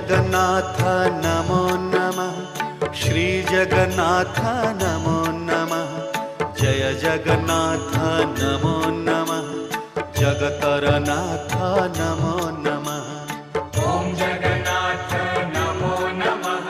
जगन्नाथ नमो नमः, श्री जगन्नाथ नमो नमः, जय जगन्नाथ नमो नमः, जगतरनाथ नमो नमः। ओम जगन्नाथ नमो नमः,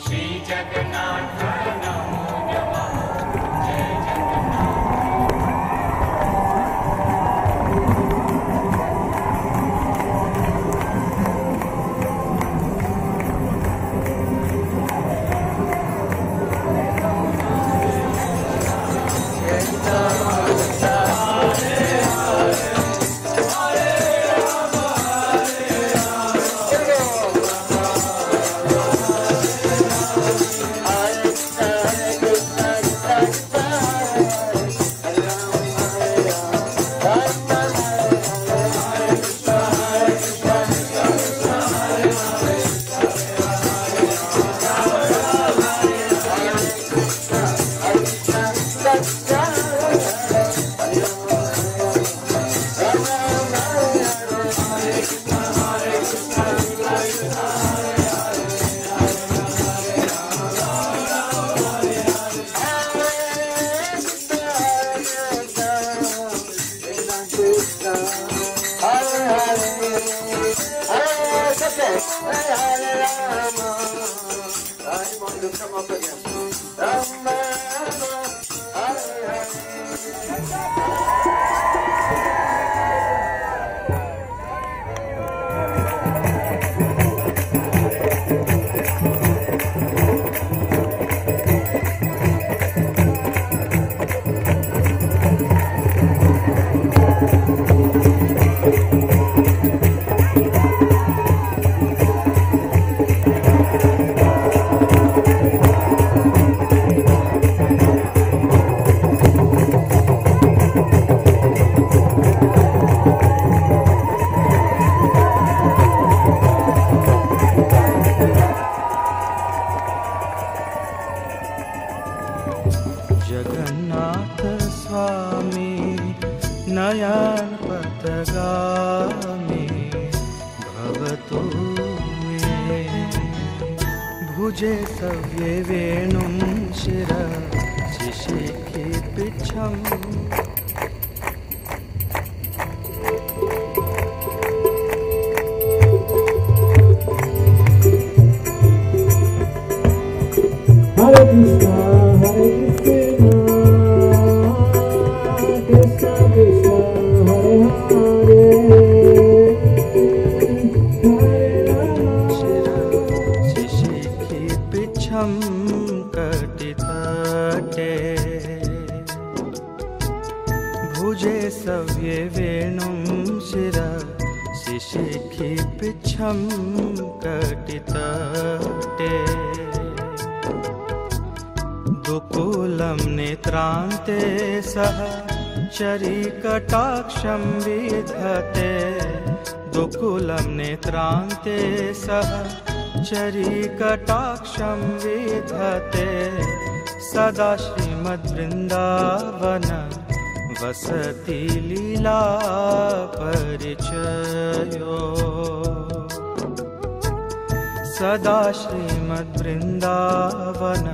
श्री जगन्नाथ नमो नमः, जय जगन्नाथ स्वामी नयन पथगामी भवतु मे, भुजे सव्ये वेणुं शिरसि शिखि पिच्छम्। Hare Krishna, Hare Krishna, Krishna Krishna, Hare Hare, Hare Rama. शिशिखि पिच्छं कटितटे, भुजे सव्ये वेणुं शिरसि शिखि पिच्छं कटितटे। दुकूलं नेत्रान्ते सह चरीकटाक्षं विधते, दुकूलं नेत्रान्ते सह चरीकटाक्षं विधते, सदा श्रीमद्वृन्दावन वसति लीला परिचयो, सदा श्रीमद्वृन्दावन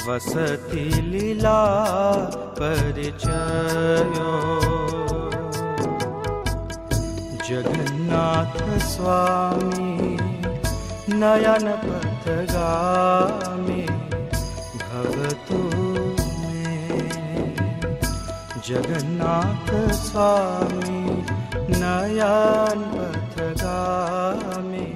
वसति लीला परिचयो। जगन्नाथ स्वामी नयन पथगामी भवतु मे, जगन्नाथ स्वामी नयन पथगामी।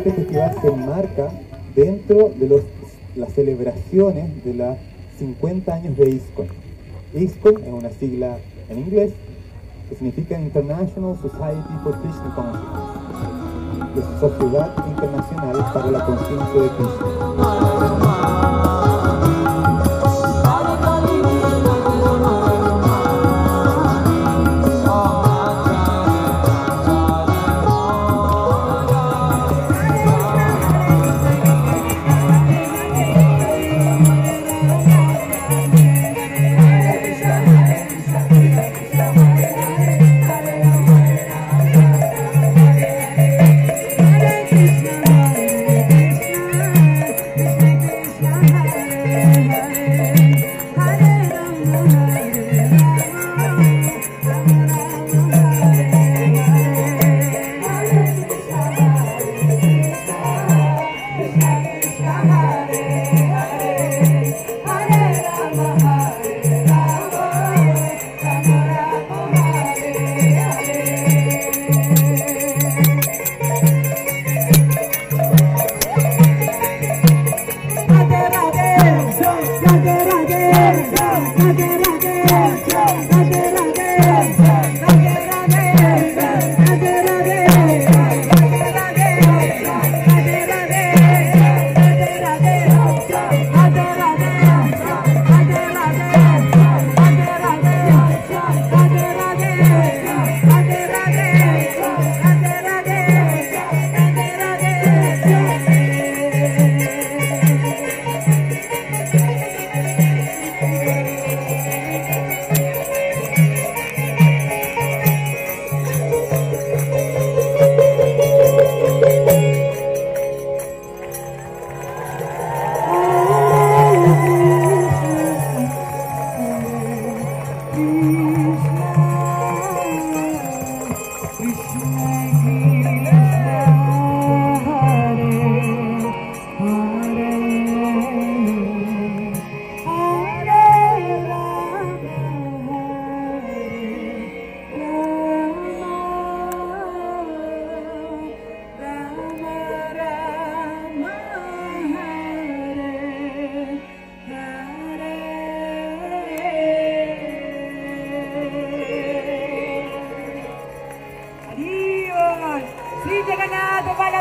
Este festival se enmarca dentro de las celebraciones de los 50 años de ISKCON. ISKCON es una sigla en inglés que significa International Society for Krishna Consciousness, que es Sociedad Internacional para la Conciencia de Krishna.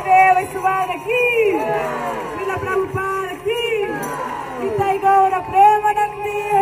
Mahadeva Subhana ki, Srila Prabhupada ki, Nitai Gaura Premanandi